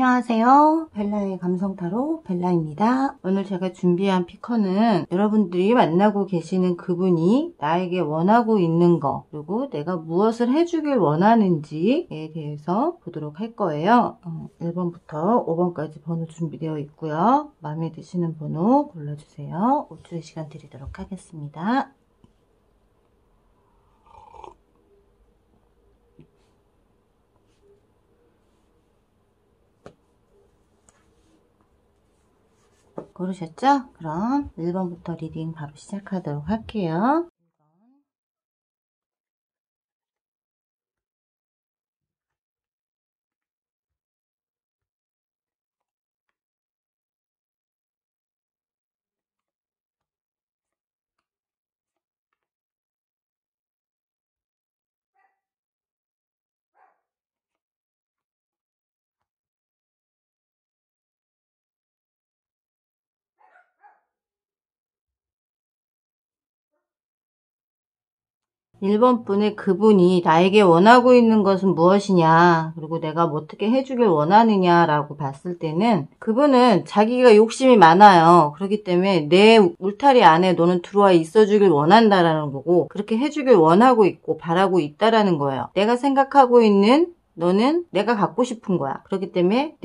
안녕하세요. 벨라의 감성타로 벨라입니다. 오늘 제가 준비한 피커는 여러분들이 만나고 계시는 그분이 나에게 원하고 있는 거, 그리고 내가 무엇을 해주길 원하는지에 대해서 보도록 할 거예요. 1번부터 5번까지 번호 준비되어 있고요. 마음에 드시는 번호 골라주세요. 5초의 시간 드리도록 하겠습니다. 고르셨죠? 그럼 1번부터 리딩 바로 시작하도록 할게요. 1번 분의 그분이 나에게 원하고 있는 것은 무엇이냐, 그리고 내가 뭐 어떻게 해주길 원하느냐라고 봤을 때는 그분은 자기가 욕심이 많아요. 그렇기 때문에 내 울타리 안에 너는 들어와 있어주길 원한다라는 거고, 그렇게 해주길 원하고 있고 바라고 있다라는 거예요. 내가 생각하고 있는 너는 내가 갖고 싶은 거야. 그렇기 때문에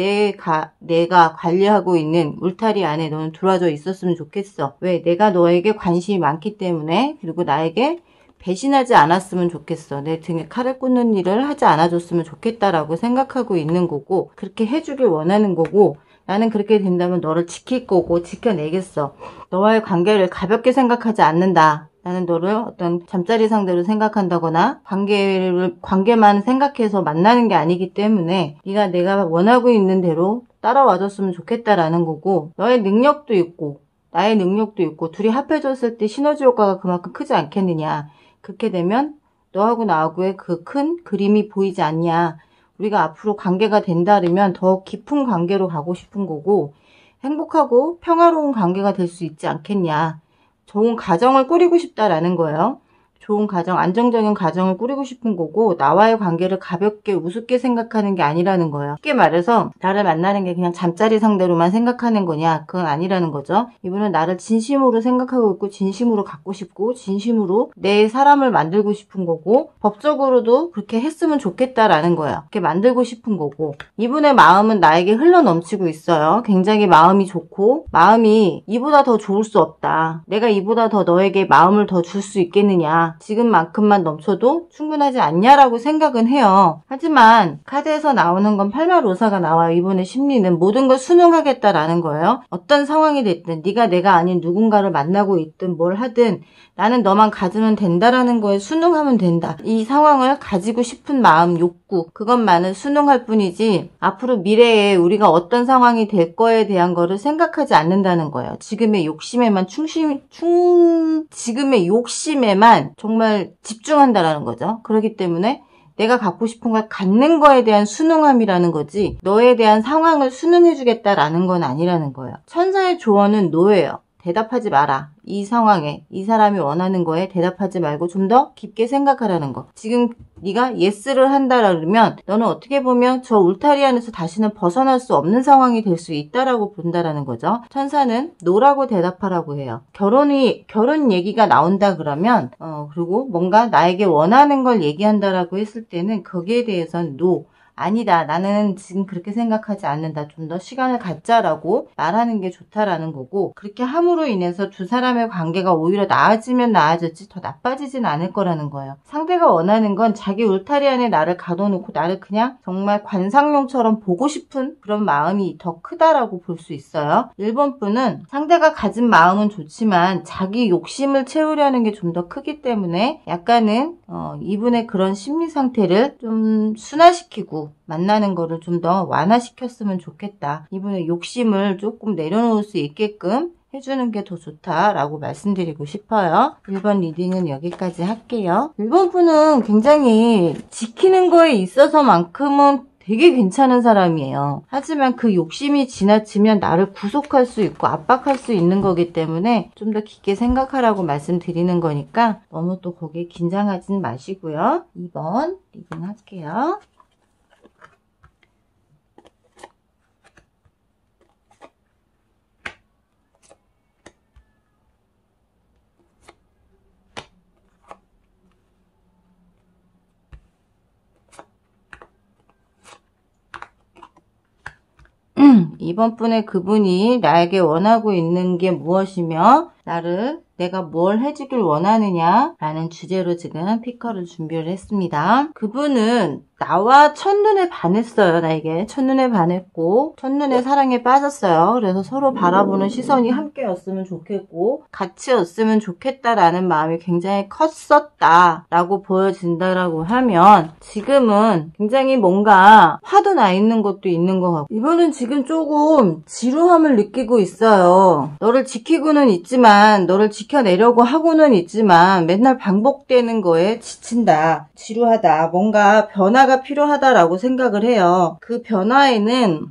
내가 관리하고 있는 울타리 안에 너는 들어와져 있었으면 좋겠어. 왜? 내가 너에게 관심이 많기 때문에, 그리고 나에게 배신하지 않았으면 좋겠어. 내 등에 칼을 꽂는 일을 하지 않아줬으면 좋겠다라고 생각하고 있는 거고, 그렇게 해주길 원하는 거고, 나는 그렇게 된다면 너를 지킬 거고 지켜내겠어. 너와의 관계를 가볍게 생각하지 않는다. 나는 너를 어떤 잠자리 상대로 생각한다거나 관계만 생각해서 만나는 게 아니기 때문에 네가 내가 원하고 있는 대로 따라와줬으면 좋겠다라는 거고, 너의 능력도 있고 나의 능력도 있고 둘이 합해졌을 때 시너지 효과가 그만큼 크지 않겠느냐. 그렇게 되면 너하고 나하고의 그 큰 그림이 보이지 않냐. 우리가 앞으로 관계가 된다면 더 깊은 관계로 가고 싶은 거고, 행복하고 평화로운 관계가 될 수 있지 않겠냐. 좋은 가정을 꾸리고 싶다라는 거예요. 좋은 가정, 안정적인 가정을 꾸리고 싶은 거고, 나와의 관계를 가볍게 우습게 생각하는 게 아니라는 거예요. 쉽게 말해서 나를 만나는 게 그냥 잠자리 상대로만 생각하는 거냐, 그건 아니라는 거죠. 이분은 나를 진심으로 생각하고 있고 진심으로 갖고 싶고 진심으로 내 사람을 만들고 싶은 거고, 법적으로도 그렇게 했으면 좋겠다라는 거예요. 그렇게 만들고 싶은 거고, 이분의 마음은 나에게 흘러넘치고 있어요. 굉장히 마음이 좋고, 마음이 이보다 더 좋을 수 없다. 내가 이보다 더 너에게 마음을 더 줄 수 있겠느냐. 지금만큼만 넘쳐도 충분하지 않냐라고 생각은 해요. 하지만 카드에서 나오는 건 팔마로사가 나와요. 이분의 심리는 모든 걸 순응하겠다라는 거예요. 어떤 상황이 됐든, 네가 내가 아닌 누군가를 만나고 있든 뭘 하든 나는 너만 가지면 된다라는 거에 순응하면 된다. 이 상황을 가지고 싶은 마음, 욕구, 그것만은 순응할 뿐이지 앞으로 미래에 우리가 어떤 상황이 될 거에 대한 거를 생각하지 않는다는 거예요. 지금의 욕심에만 지금의 욕심에만 정말 집중한다라는 거죠. 그렇기 때문에 내가 갖고 싶은 걸 갖는 거에 대한 순응함이라는 거지, 너에 대한 상황을 순응해주겠다라는 건 아니라는 거예요. 천사의 조언은 노예요. 대답하지 마라. 이 상황에, 이 사람이 원하는 거에 대답하지 말고 좀 더 깊게 생각하라는 거. 지금 네가 예스를 한다라 그러면 너는 어떻게 보면 저 울타리 안에서 다시는 벗어날 수 없는 상황이 될 수 있다라고 본다라는 거죠. 천사는 노라고 대답하라고 해요. 결혼 얘기가 나온다 그러면 그리고 뭔가 나에게 원하는 걸 얘기한다라고 했을 때는 거기에 대해서는 노. 아니다. 나는 지금 그렇게 생각하지 않는다. 좀 더 시간을 갖자라고 말하는 게 좋다라는 거고, 그렇게 함으로 인해서 두 사람의 관계가 오히려 나아지면 나아졌지 더 나빠지진 않을 거라는 거예요. 상대가 원하는 건 자기 울타리 안에 나를 가둬놓고 나를 그냥 정말 관상용처럼 보고 싶은 그런 마음이 더 크다라고 볼 수 있어요. 1번 분은 상대가 가진 마음은 좋지만 자기 욕심을 채우려는 게 좀 더 크기 때문에 약간은 이분의 그런 심리 상태를 좀 순화시키고 만나는 거를 좀 더 완화시켰으면 좋겠다. 이분의 욕심을 조금 내려놓을 수 있게끔 해주는 게 더 좋다라고 말씀드리고 싶어요. 1번 리딩은 여기까지 할게요. 1번 분은 굉장히 지키는 거에 있어서만큼은 되게 괜찮은 사람이에요. 하지만 그 욕심이 지나치면 나를 구속할 수 있고 압박할 수 있는 거기 때문에 좀 더 깊게 생각하라고 말씀드리는 거니까 너무 또 거기에 긴장하진 마시고요. 2번 리딩 할게요. 이번 분의 그분이 나에게 원하고 있는 게 무엇이며 내가 뭘 해주길 원하느냐 라는 주제로 지금 피커를 준비를 했습니다. 그분은 나와 첫눈에 반했어요. 나에게 첫눈에 반했고 첫눈에 사랑에 빠졌어요. 그래서 서로 바라보는 시선이 함께였으면 좋겠고 같이였으면 좋겠다라는 마음이 굉장히 컸었다 라고 보여진다라고 하면 지금은 굉장히 뭔가 화도 나 있는 것도 있는 것 같고 이분은 지금 조금 지루함을 느끼고 있어요. 너를 지키고는 있지만 너를 지켜내려고 하고는 있지만 맨날 반복되는 거에 지친다. 지루하다. 뭔가 변화가 필요하다라고 생각을 해요. 그 변화에는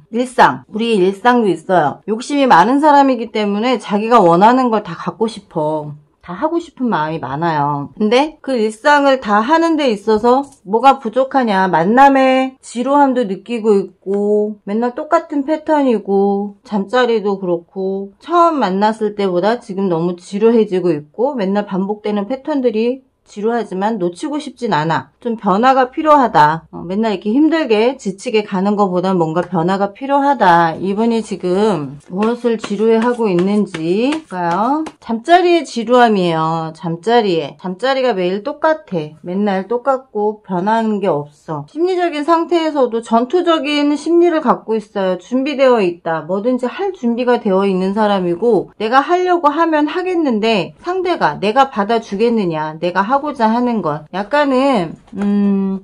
우리 일상도 있어요. 욕심이 많은 사람이기 때문에 자기가 원하는 걸 다 갖고 싶어. 다 하고 싶은 마음이 많아요. 근데 그 일상을 다 하는 데 있어서 뭐가 부족하냐. 만남에 지루함도 느끼고 있고 맨날 똑같은 패턴이고 잠자리도 그렇고 처음 만났을 때보다 지금 너무 지루해지고 있고 맨날 반복되는 패턴들이 지루하지만 놓치고 싶진 않아. 좀 변화가 필요하다. 맨날 이렇게 힘들게 지치게 가는 것보다 뭔가 변화가 필요하다. 이분이 지금 무엇을 지루해하고 있는지 볼까요? 잠자리의 지루함이에요. 잠자리가 매일 똑같아. 맨날 똑같고 변하는 게 없어. 심리적인 상태에서도 전투적인 심리를 갖고 있어요. 준비되어 있다. 뭐든지 할 준비가 되어 있는 사람이고 내가 하려고 하면 하겠는데 상대가 내가 받아주겠느냐. 내가 하고자 하는 것. 약간은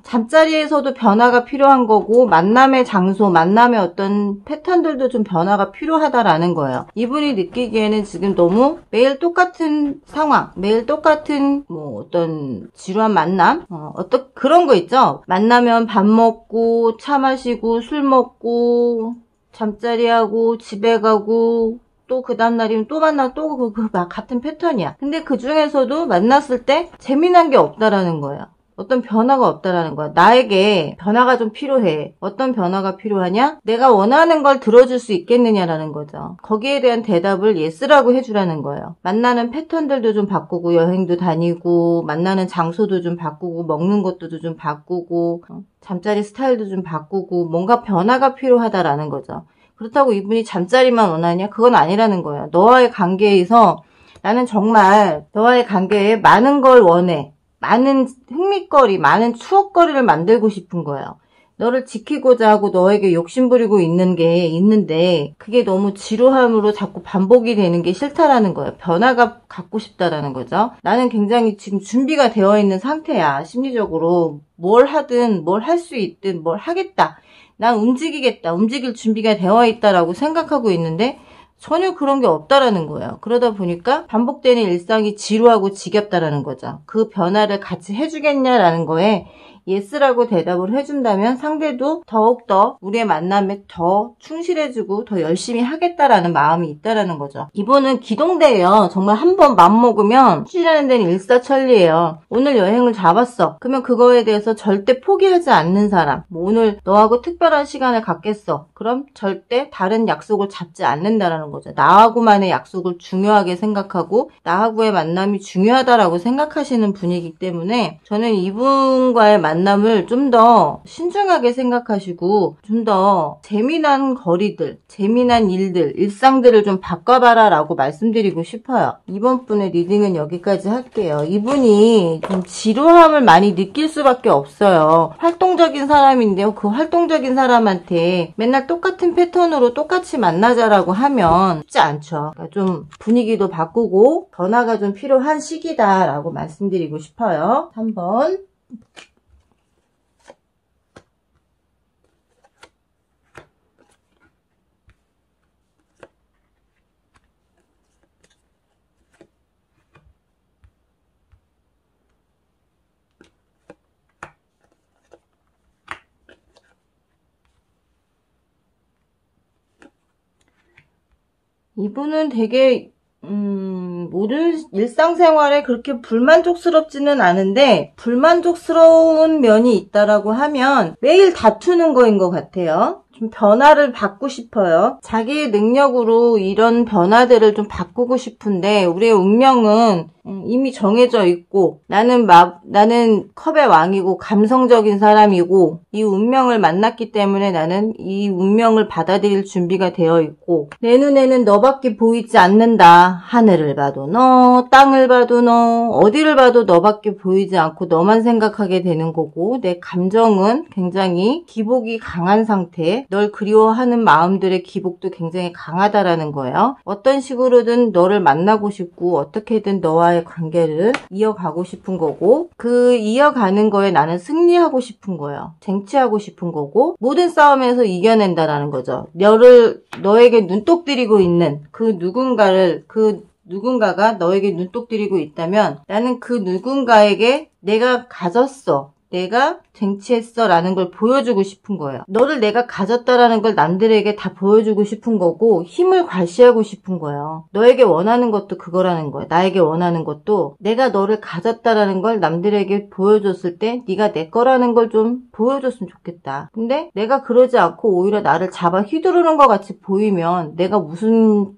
잠자리에서도 변화가 필요한 거고 만남의 장소, 만남의 어떤 패턴들도 좀 변화가 필요하다라는 거예요. 이분이 느끼기에는 지금 너무 매일 똑같은 상황, 매일 똑같은 뭐 어떤 지루한 만남, 어떤 그런 거 있죠. 만나면 밥 먹고 차 마시고 술 먹고 잠자리하고 집에 가고 또 그 다음날이면 또 만나 또 같은 패턴이야. 근데 그 중에서도 만났을 때 재미난 게 없다라는 거예요. 어떤 변화가 없다라는 거야. 나에게 변화가 좀 필요해. 어떤 변화가 필요하냐? 내가 원하는 걸 들어줄 수 있겠느냐라는 거죠. 거기에 대한 대답을 예스라고 해주라는 거예요. 만나는 패턴들도 좀 바꾸고 여행도 다니고 만나는 장소도 좀 바꾸고 먹는 것도 좀 바꾸고 잠자리 스타일도 좀 바꾸고 뭔가 변화가 필요하다라는 거죠. 그렇다고 이분이 잠자리만 원하냐? 그건 아니라는 거예요. 너와의 관계에서 나는 정말 너와의 관계에 많은 걸 원해. 많은 흥미거리, 많은 추억거리를 만들고 싶은 거예요. 너를 지키고자 하고 너에게 욕심부리고 있는 게 있는데 그게 너무 지루함으로 자꾸 반복이 되는 게 싫다라는 거예요. 변화가 갖고 싶다라는 거죠. 나는 굉장히 지금 준비가 되어 있는 상태야. 심리적으로 뭘 하든 뭘 할 수 있든 뭘 하겠다. 난 움직이겠다. 움직일 준비가 되어 있다라고 생각하고 있는데 전혀 그런 게 없다라는 거예요. 그러다 보니까 반복되는 일상이 지루하고 지겹다라는 거죠. 그 변화를 같이 해주겠냐라는 거에 예스라고 대답을 해준다면 상대도 더욱더 우리의 만남에 더 충실해주고 더 열심히 하겠다라는 마음이 있다라는 거죠. 이분은 기동대예요. 정말 한번 맘먹으면 추진하는 데는 일사천리예요. 오늘 여행을 잡았어. 그러면 그거에 대해서 절대 포기하지 않는 사람. 뭐 오늘 너하고 특별한 시간을 갖겠어. 그럼 절대 다른 약속을 잡지 않는다라는 거죠. 나하고만의 약속을 중요하게 생각하고 나하고의 만남이 중요하다라고 생각하시는 분이기 때문에 저는 이분과의 만남을 좀 더 신중하게 생각하시고 좀 더 재미난 거리들, 재미난 일들, 일상들을 좀 바꿔봐라 라고 말씀드리고 싶어요. 이번 분의 리딩은 여기까지 할게요. 이분이 좀 지루함을 많이 느낄 수밖에 없어요. 활동적인 사람인데요. 그 활동적인 사람한테 맨날 똑같은 패턴으로 똑같이 만나자라고 하면 쉽지 않죠. 그러니까 좀 분위기도 바꾸고 변화가 좀 필요한 시기다라고 말씀드리고 싶어요. 3번. 이분은 되게 모든 일상생활에 그렇게 불만족스럽지는 않은데 불만족스러운 면이 있다라고 하면 매일 다투는 거인 것 같아요. 좀 변화를 받고 싶어요. 자기의 능력으로 이런 변화들을 좀 바꾸고 싶은데 우리의 운명은 이미 정해져 있고 나는 컵의 왕이고 감성적인 사람이고 이 운명을 만났기 때문에 나는 이 운명을 받아들일 준비가 되어 있고 내 눈에는 너밖에 보이지 않는다. 하늘을 봐도 너, 땅을 봐도 너, 어디를 봐도 너밖에 보이지 않고 너만 생각하게 되는 거고 내 감정은 굉장히 기복이 강한 상태, 널 그리워하는 마음들의 기복도 굉장히 강하다라는 거예요. 어떤 식으로든 너를 만나고 싶고 어떻게든 너와의 관계를 이어가고 싶은 거고 그 이어가는 거에 나는 승리하고 싶은 거예요. 쟁취하고 싶은 거고 모든 싸움에서 이겨낸다라는 거죠. 너에게 눈독 들이고 있는 그 누군가가 너에게 눈독 들이고 있다면 나는 그 누군가에게 내가 가졌어. 내가 쟁취했어 라는 걸 보여주고 싶은 거예요. 너를 내가 가졌다라는 걸 남들에게 다 보여주고 싶은 거고 힘을 과시하고 싶은 거예요. 너에게 원하는 것도 그거라는 거예요. 나에게 원하는 것도 내가 너를 가졌다라는 걸 남들에게 보여줬을 때 네가 내 거라는 걸 좀 보여줬으면 좋겠다. 근데 내가 그러지 않고 오히려 나를 잡아 휘두르는 것 같이 보이면 내가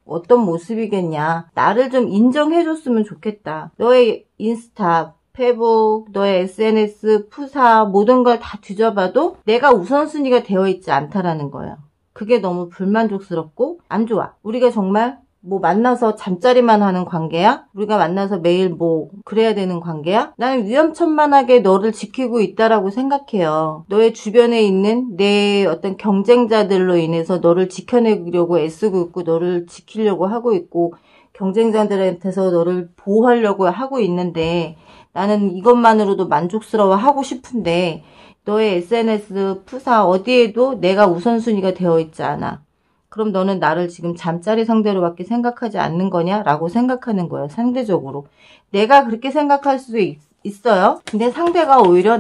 어떤 모습이겠냐. 나를 좀 인정해줬으면 좋겠다. 너의 인스타 페북, 너의 SNS, 푸사 모든 걸 다 뒤져봐도 내가 우선순위가 되어 있지 않다라는 거예요. 그게 너무 불만족스럽고 안 좋아. 우리가 정말 만나서 잠자리만 하는 관계야? 우리가 만나서 매일 그래야 되는 관계야? 나는 위험천만하게 너를 지키고 있다라고 생각해요. 너의 주변에 있는 내 어떤 경쟁자들로 인해서 너를 지켜내려고 애쓰고 있고 너를 지키려고 하고 있고 경쟁자들한테서 너를 보호하려고 하고 있는데 나는 이것만으로도 만족스러워 하고 싶은데 너의 SNS, 푸사 어디에도 내가 우선순위가 되어 있지 않아. 그럼 너는 나를 지금 잠자리 상대로밖에 생각하지 않는 거냐라고 생각하는 거예요. 상대적으로. 내가 그렇게 생각할 수도 있어요. 근데 상대가 오히려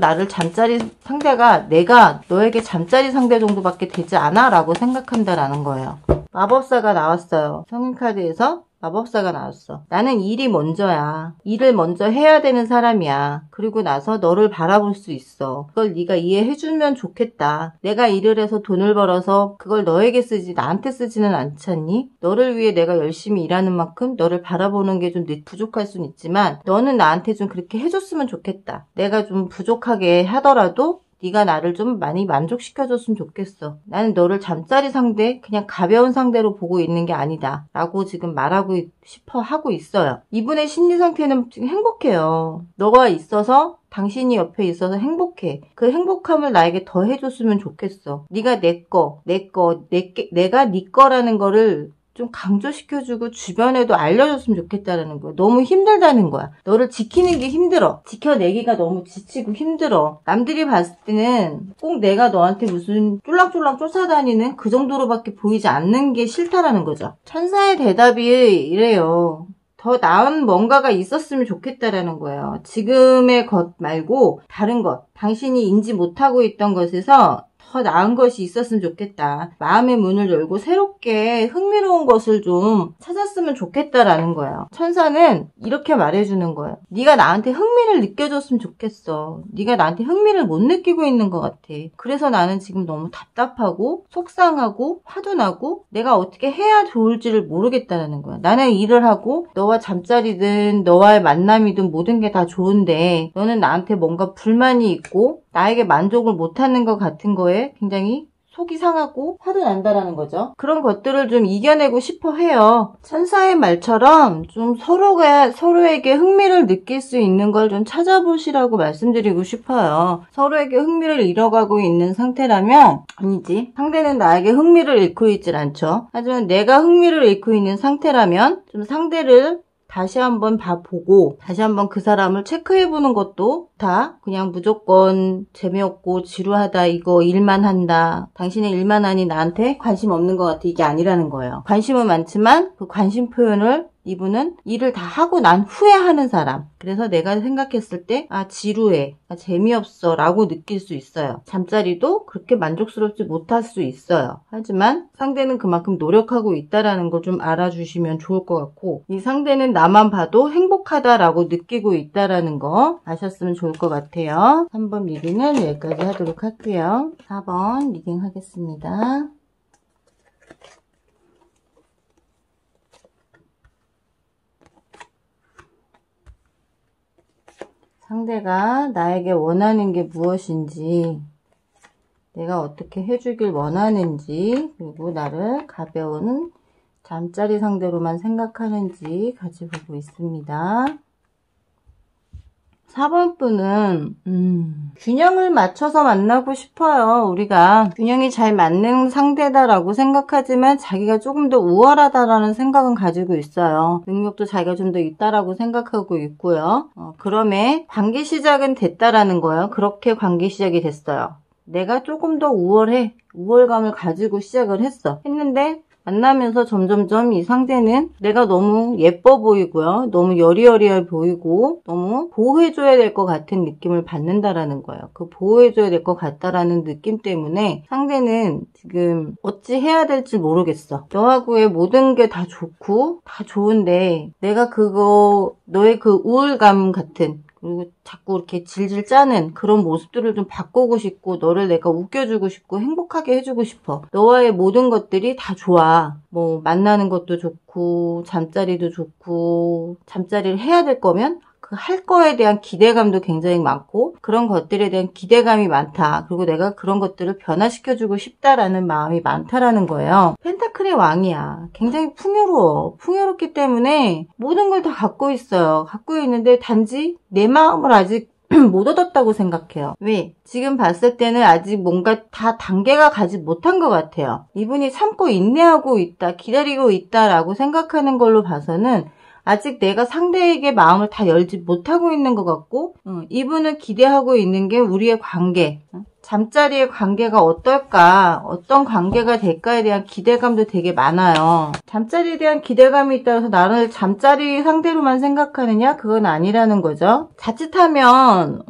내가 너에게 잠자리 상대 정도밖에 되지 않아 라고 생각한다라는 거예요. 마법사가 나왔어요. 성인카드에서 마법사가 나왔어. 나는 일이 먼저야. 일을 먼저 해야 되는 사람이야. 그리고 나서 너를 바라볼 수 있어. 그걸 네가 이해해주면 좋겠다. 내가 일을 해서 돈을 벌어서 그걸 너에게 쓰지 나한테 쓰지는 않잖니? 너를 위해 내가 열심히 일하는 만큼 너를 바라보는 게 좀 부족할 순 있지만 너는 나한테 좀 그렇게 해줬으면 좋겠다. 내가 좀 부족하게 하더라도 네가 나를 좀 많이 만족시켜줬으면 좋겠어. 나는 너를 잠자리 상대, 그냥 가벼운 상대로 보고 있는 게 아니다. 라고 지금 말하고 싶어 하고 있어요. 이분의 심리 상태는 지금 행복해요. 너가 있어서 당신이 옆에 있어서 행복해. 그 행복함을 나에게 더 해줬으면 좋겠어. 네가 내가 네 거라는 거를 좀 강조시켜주고 주변에도 알려줬으면 좋겠다라는 거야. 너무 힘들다는 거야. 너를 지키는 게 힘들어. 지켜내기가 너무 지치고 힘들어. 남들이 봤을 때는 꼭 내가 너한테 무슨 쫄랑쫄랑 쫓아다니는 그 정도로밖에 보이지 않는 게 싫다라는 거죠. 천사의 대답이 이래요. 더 나은 뭔가가 있었으면 좋겠다라는 거예요. 지금의 것 말고 다른 것. 당신이 인지 못하고 있던 것에서 더 나은 것이 있었으면 좋겠다. 마음의 문을 열고 새롭게 흥미로운 것을 좀 찾았으면 좋겠다라는 거예요. 천사는 이렇게 말해주는 거예요. 네가 나한테 흥미를 느껴줬으면 좋겠어. 네가 나한테 흥미를 못 느끼고 있는 것 같아. 그래서 나는 지금 너무 답답하고 속상하고 화도 나고 내가 어떻게 해야 좋을지를 모르겠다라는 거야. 나는 일을 하고 너와 잠자리든 너와의 만남이든 모든 게 다 좋은데 너는 나한테 뭔가 불만이 있고 나에게 만족을 못하는 것 같은 거에 굉장히 속이 상하고 화도 난다라는 거죠. 그런 것들을 좀 이겨내고 싶어 해요. 천사의 말처럼 좀 서로에게 흥미를 느낄 수 있는 걸 좀 찾아보시라고 말씀드리고 싶어요. 서로에게 흥미를 잃어가고 있는 상태라면 아니지. 상대는 나에게 흥미를 잃고 있질 않죠. 하지만 내가 흥미를 잃고 있는 상태라면 좀 상대를 다시 한번 봐보고 다시 한번 그 사람을 체크해보는 것도 다 그냥 무조건 재미없고 지루하다 이거 일만 한다 당신의 일만 하니 나한테 관심 없는 것 같아 이게 아니라는 거예요. 관심은 많지만 그 관심 표현을 이분은 일을 다 하고 난 후에 하는 사람. 그래서 내가 생각했을 때 지루해, 재미없어 라고 느낄 수 있어요. 잠자리도 그렇게 만족스럽지 못할 수 있어요. 하지만 상대는 그만큼 노력하고 있다라는 걸 좀 알아주시면 좋을 것 같고, 이 상대는 나만 봐도 행복하다라고 느끼고 있다라는 거 아셨으면 좋을 것 같아요. 3번 리딩은 여기까지 하도록 할게요. 4번 리딩 하겠습니다. 상대가 나에게 원하는 게 무엇인지, 내가 어떻게 해주길 원하는지, 그리고 나를 가벼운 잠자리 상대로만 생각하는지 같이 보고 있습니다. 4번 분은 균형을 맞춰서 만나고 싶어요. 우리가 균형이 잘 맞는 상대다라고 생각하지만 자기가 조금 더 우월하다라는 생각은 가지고 있어요. 능력도 자기가 좀 더 있다라고 생각하고 있고요. 그럼에 관계 시작은 됐다라는 거예요. 그렇게 관계 시작이 됐어요. 내가 조금 더 우월해. 우월감을 가지고 시작을 했는데 만나면서 점점점 이 상대는 내가 너무 예뻐 보이고요. 너무 여리여리해 보이고 너무 보호해줘야 될 것 같은 느낌을 받는다라는 거예요. 그 보호해줘야 될 것 같다라는 느낌 때문에 상대는 지금 어찌 해야 될지 모르겠어. 너하고의 모든 게 다 좋고 다 좋은데 내가 너의 그 우울감 같은, 그리고 자꾸 이렇게 질질 짜는 그런 모습들을 좀 바꾸고 싶고, 너를 내가 웃겨주고 싶고 행복하게 해주고 싶어. 너와의 모든 것들이 다 좋아. 뭐 만나는 것도 좋고 잠자리도 좋고, 잠자리를 해야 될 거면 그 할 거에 대한 기대감도 굉장히 많고, 그런 것들에 대한 기대감이 많다. 그리고 내가 그런 것들을 변화시켜주고 싶다라는 마음이 많다라는 거예요. 펜타클의 왕이야. 굉장히 풍요로워. 풍요롭기 때문에 모든 걸 다 갖고 있어요. 갖고 있는데 단지 내 마음을 아직 못 얻었다고 생각해요. 왜? 지금 봤을 때는 아직 뭔가 다 단계가 가지 못한 것 같아요. 이분이 참고 인내하고 있다, 기다리고 있다라고 생각하는 걸로 봐서는 아직 내가 상대에게 마음을 다 열지 못하고 있는 것 같고, 이분은 기대하고 있는 게 우리의 관계, 잠자리의 관계가 어떨까, 어떤 관계가 될까에 대한 기대감도 되게 많아요. 잠자리에 대한 기대감이 있다고 해서 나를 잠자리 상대로만 생각하느냐? 그건 아니라는 거죠. 자칫하면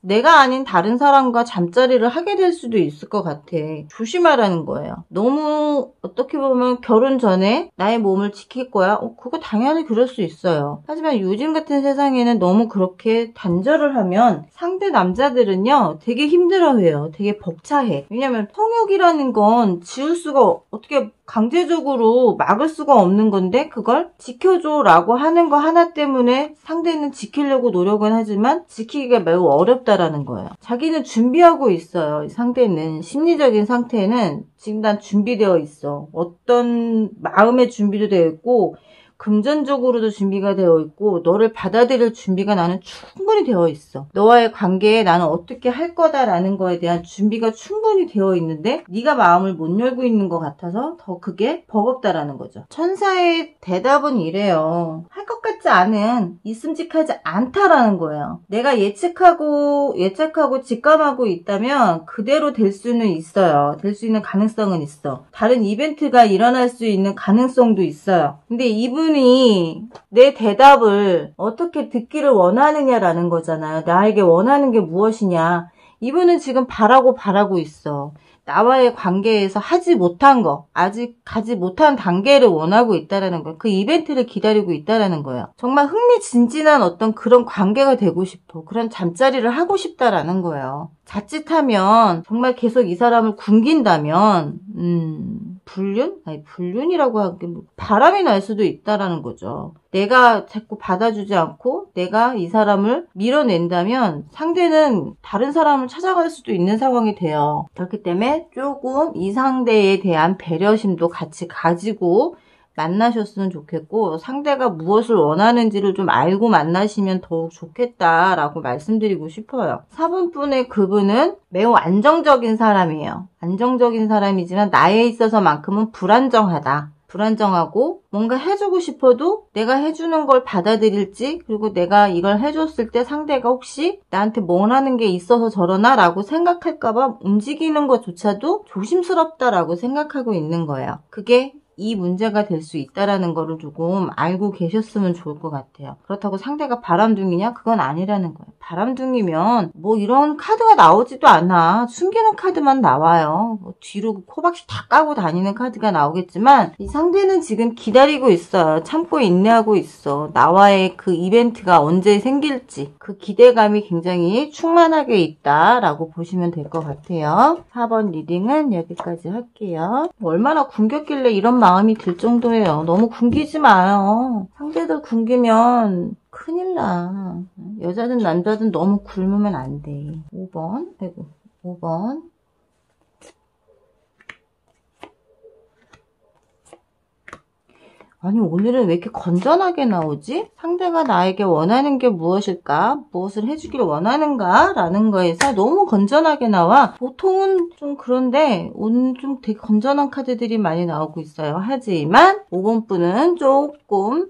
내가 아닌 다른 사람과 잠자리를 하게 될 수도 있을 것 같아. 조심하라는 거예요. 너무 어떻게 보면 결혼 전에 나의 몸을 지킬 거야? 그거 당연히 그럴 수 있어요. 하지만 요즘 같은 세상에는 너무 그렇게 단절을 하면 상대 남자들은요 되게 힘들어해요. 되게 벅차해. 왜냐면 성욕이라는 건 지울 수가, 어떻게 강제적으로 막을 수가 없는 건데 그걸 지켜줘라고 하는 거 하나 때문에 상대는 지키려고 노력은 하지만 지키기가 매우 어렵다라는 거예요. 자기는 준비하고 있어요. 상대는 심리적인 상태는 지금 난 준비되어 있어. 어떤 마음의 준비도 되어 있고 금전적으로도 준비가 되어 있고 너를 받아들일 준비가 나는 충분히 되어 있어. 너와의 관계에 나는 어떻게 할 거다라는 거에 대한 준비가 충분히 되어 있는데 네가 마음을 못 열고 있는 것 같아서 더 그게 버겁다라는 거죠. 천사의 대답은 이래요. 할 것 같지 않은, 있음직하지 않다라는 거예요. 내가 예측하고 직감하고 있다면 그대로 될 수는 있어요. 될 수 있는 가능성은 있어. 다른 이벤트가 일어날 수 있는 가능성도 있어요. 근데 이분이 내 대답을 어떻게 듣기를 원하느냐라는 거잖아요. 나에게 원하는 게 무엇이냐. 이분은 지금 바라고 있어. 나와의 관계에서 하지 못한 거, 아직 가지 못한 단계를 원하고 있다라는 거예요. 그 이벤트를 기다리고 있다라는 거예요. 정말 흥미진진한 어떤 그런 관계가 되고 싶어. 그런 잠자리를 하고 싶다라는 거예요. 자칫하면 정말 계속 이 사람을 굶긴다면 불륜? 아니 불륜이라고 하기 바람이 날 수도 있다라는 거죠. 내가 자꾸 받아주지 않고 내가 이 사람을 밀어낸다면 상대는 다른 사람을 찾아갈 수도 있는 상황이 돼요. 그렇기 때문에 조금 이 상대에 대한 배려심도 같이 가지고 만나셨으면 좋겠고, 상대가 무엇을 원하는지를 좀 알고 만나시면 더욱 좋겠다라고 말씀드리고 싶어요. 4번 분의 그분은 매우 안정적인 사람이에요. 안정적인 사람이지만 나에 있어서만큼은 불안정하다. 불안정하고 뭔가 해주고 싶어도 내가 해주는 걸 받아들일지, 그리고 내가 이걸 해줬을 때 상대가 혹시 나한테 뭘 하는 게 있어서 저러나 라고 생각할까봐 움직이는 것조차도 조심스럽다라고 생각하고 있는 거예요. 그게 이 문제가 될 수 있다라는 거를 조금 알고 계셨으면 좋을 것 같아요. 그렇다고 상대가 바람둥이냐? 그건 아니라는 거예요. 바람둥이면 뭐 이런 카드가 나오지도 않아. 숨기는 카드만 나와요. 뭐 뒤로 코박씨 다 까고 다니는 카드가 나오겠지만 이 상대는 지금 기다리고 있어요. 참고 인내하고 있어. 나와의 그 이벤트가 언제 생길지 그 기대감이 굉장히 충만하게 있다라고 보시면 될 것 같아요. 4번 리딩은 여기까지 할게요. 얼마나 굶겼길래 이런 마음이 들 정도예요. 너무 굶기지 마요. 상대들 굶기면 큰일 나. 여자든 남자든 너무 굶으면 안 돼. 5번. 아이고, 5번. 아니 오늘은 왜 이렇게 건전하게 나오지? 상대가 나에게 원하는 게 무엇일까? 무엇을 해주길 원하는가? 라는 거에서 너무 건전하게 나와. 보통은 좀 그런데 오늘 좀 되게 건전한 카드들이 많이 나오고 있어요. 하지만 5번 분은 조금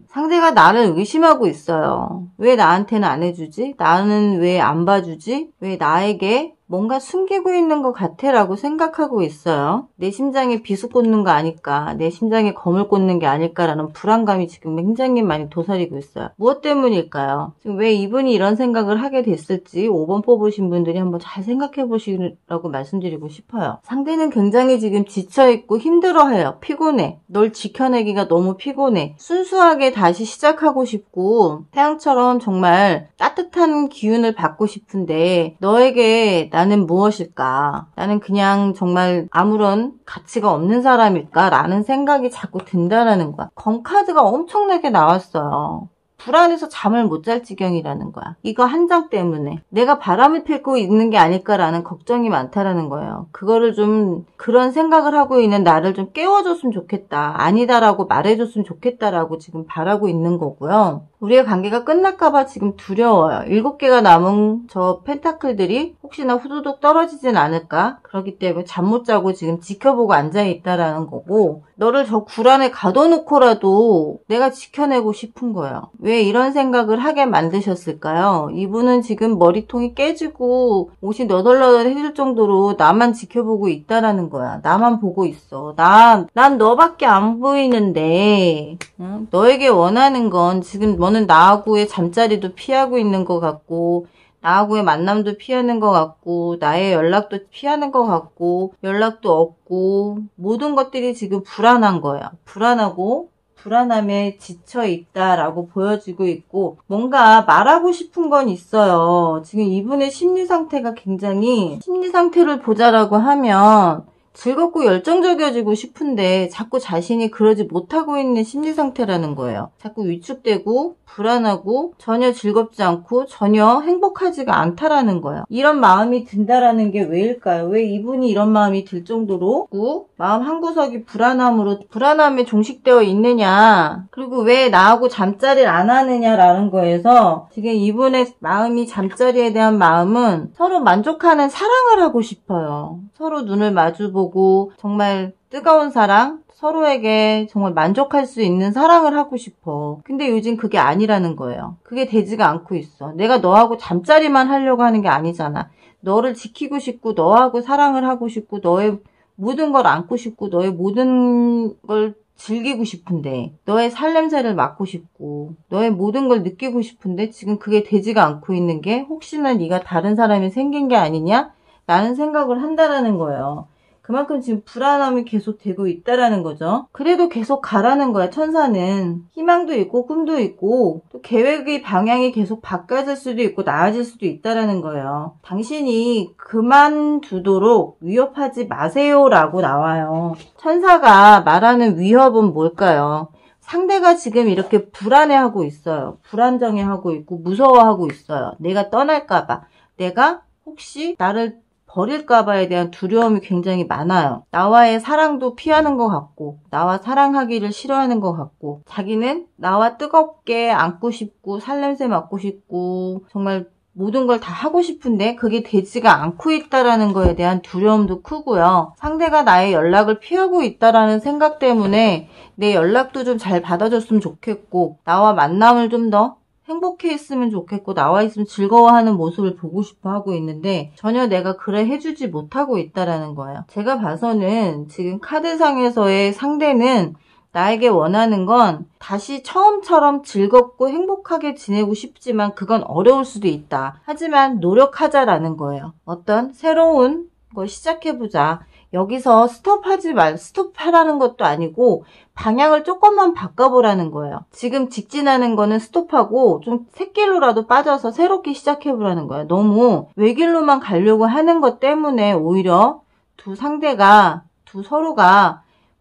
상대가 나를 의심하고 있어요. 왜 나한테는 안 해주지? 나는 왜 안 봐주지? 왜 나에게 뭔가 숨기고 있는 것 같아 라고 생각하고 있어요. 내 심장에 비수 꽂는 거 아닐까, 내 심장에 검을 꽂는 게 아닐까라는 불안감이 지금 굉장히 많이 도사리고 있어요. 무엇 때문일까요? 지금 왜 이분이 이런 생각을 하게 됐을지 5번 뽑으신 분들이 한번 잘 생각해 보시라고 말씀드리고 싶어요. 상대는 굉장히 지금 지쳐있고 힘들어해요. 피곤해. 널 지켜내기가 너무 피곤해. 순수하게 다시 시작하고 싶고 태양처럼 정말 따뜻한 기운을 받고 싶은데 너에게 나는 무엇일까? 나는 그냥 정말 아무런 가치가 없는 사람일까? 라는 생각이 자꾸 든다라는 거야. 검카드가 엄청나게 나왔어요. 불안해서 잠을 못 잘 지경이라는 거야. 이거 한 장 때문에 내가 바람을 피고 있는 게 아닐까라는 걱정이 많다라는 거예요. 그거를 좀 그런 생각을 하고 있는 나를 좀 깨워줬으면 좋겠다. 아니다라고 말해줬으면 좋겠다라고 지금 바라고 있는 거고요. 우리의 관계가 끝날까봐 지금 두려워요. 7개가 남은 저 펜타클들이 혹시나 후두둑 떨어지진 않을까? 그렇기 때문에 잠 못 자고 지금 지켜보고 앉아있다라는 거고 너를 저 굴안에 가둬놓고라도 내가 지켜내고 싶은 거예요. 왜 이런 생각을 하게 만드셨을까요? 이분은 지금 머리통이 깨지고 옷이 너덜너덜해질 정도로 나만 지켜보고 있다라는 거야. 나만 보고 있어. 난 너밖에 안 보이는데 응? 너에게 원하는 건 지금 너는 나하고의 잠자리도 피하고 있는 것 같고 나하고의 만남도 피하는 것 같고 나의 연락도 피하는 것 같고 연락도 없고 모든 것들이 지금 불안한 거야. 불안하고 불안함에 지쳐있다라고 보여지고 있고 뭔가 말하고 싶은 건 있어요. 지금 이분의 심리 상태가 굉장히 심리 상태를 보자라고 하면 즐겁고 열정적이어지고 싶은데 자꾸 자신이 그러지 못하고 있는 심리 상태라는 거예요. 자꾸 위축되고 불안하고 전혀 즐겁지 않고 전혀 행복하지가 않다라는 거예요. 이런 마음이 든다라는 게 왜일까요? 왜 이분이 이런 마음이 들 정도로 마음 한구석이 불안함에 종식되어 있느냐, 그리고 왜 나하고 잠자리를 안 하느냐라는 거에서 지금 이분의 마음이 잠자리에 대한 마음은 서로 만족하는 사랑을 하고 싶어요. 서로 눈을 마주보고 정말 뜨거운 사랑, 서로에게 정말 만족할 수 있는 사랑을 하고 싶어. 근데 요즘 그게 아니라는 거예요. 그게 되지가 않고 있어. 내가 너하고 잠자리만 하려고 하는 게 아니잖아. 너를 지키고 싶고 너하고 사랑을 하고 싶고 너의 모든 걸 안고 싶고 너의 모든 걸 즐기고 싶은데 너의 살냄새를 맡고 싶고 너의 모든 걸 느끼고 싶은데 지금 그게 되지가 않고 있는 게 혹시나 네가 다른 사람이 생긴 게 아니냐? 라는 생각을 한다라는 거예요. 그만큼 지금 불안함이 계속 되고 있다라는 거죠. 그래도 계속 가라는 거야. 천사는 희망도 있고 꿈도 있고 또 계획의 방향이 계속 바뀌어질 수도 있고 나아질 수도 있다라는 거예요. 당신이 그만두도록 위협하지 마세요 라고 나와요. 천사가 말하는 위협은 뭘까요? 상대가 지금 이렇게 불안해하고 있어요. 불안정해하고 있고 무서워하고 있어요. 내가 떠날까봐, 내가 혹시 나를 버릴까봐에 대한 두려움이 굉장히 많아요. 나와의 사랑도 피하는 것 같고 나와 사랑하기를 싫어하는 것 같고 자기는 나와 뜨겁게 안고 싶고 살냄새 맡고 싶고 정말 모든 걸 다 하고 싶은데 그게 되지가 않고 있다라는 거에 대한 두려움도 크고요. 상대가 나의 연락을 피하고 있다라는 생각 때문에 내 연락도 좀 잘 받아줬으면 좋겠고 나와 만남을 좀 더 행복해 있으면 좋겠고 나와 있으면 즐거워하는 모습을 보고 싶어 하고 있는데 전혀 내가 그래 해주지 못하고 있다라는 거예요. 제가 봐서는 지금 카드상에서의 상대는 나에게 원하는 건 다시 처음처럼 즐겁고 행복하게 지내고 싶지만 그건 어려울 수도 있다. 하지만 노력하자라는 거예요. 어떤 새로운 걸 시작해보자. 여기서 스톱하라는 것도 아니고 방향을 조금만 바꿔보라는 거예요. 지금 직진하는 거는 스톱하고 좀 샛길로라도 빠져서 새롭게 시작해보라는 거예요. 너무 외길로만 가려고 하는 것 때문에 오히려 두 서로가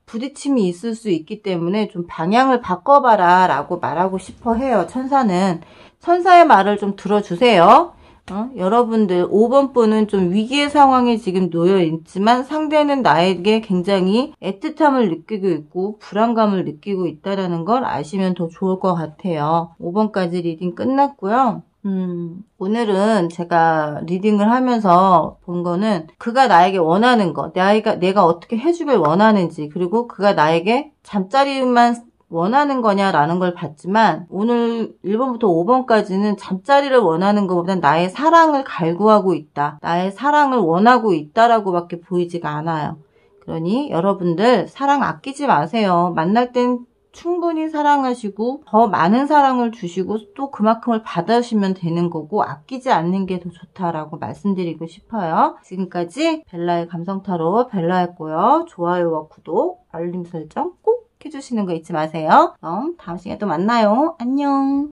부딪힘이 있을 수 있기 때문에 좀 방향을 바꿔봐라 라고 말하고 싶어 해요. 천사의 말을 좀 들어주세요. 여러분들 5번 분은 좀 위기의 상황에 지금 놓여 있지만 상대는 나에게 굉장히 애틋함을 느끼고 있고 불안감을 느끼고 있다는 걸 아시면 더 좋을 것 같아요. 5번까지 리딩 끝났고요. 오늘은 제가 리딩을 하면서 본 거는 그가 나에게 원하는 거, 내가 어떻게 해주길 원하는지, 그리고 그가 나에게 잠자리만 원하는 거냐라는 걸 봤지만 오늘 1번부터 5번까지는 잠자리를 원하는 것보단 나의 사랑을 갈구하고 있다. 나의 사랑을 원하고 있다라고 밖에 보이지가 않아요. 그러니 여러분들 사랑 아끼지 마세요. 만날 땐 충분히 사랑하시고 더 많은 사랑을 주시고 또 그만큼을 받으시면 되는 거고 아끼지 않는 게 더 좋다라고 말씀드리고 싶어요. 지금까지 벨라의 감성타로 벨라였고요. 좋아요와 구독, 알림 설정 꼭 해주시는 거 잊지 마세요. 그럼 다음 시간에 또 만나요. 안녕.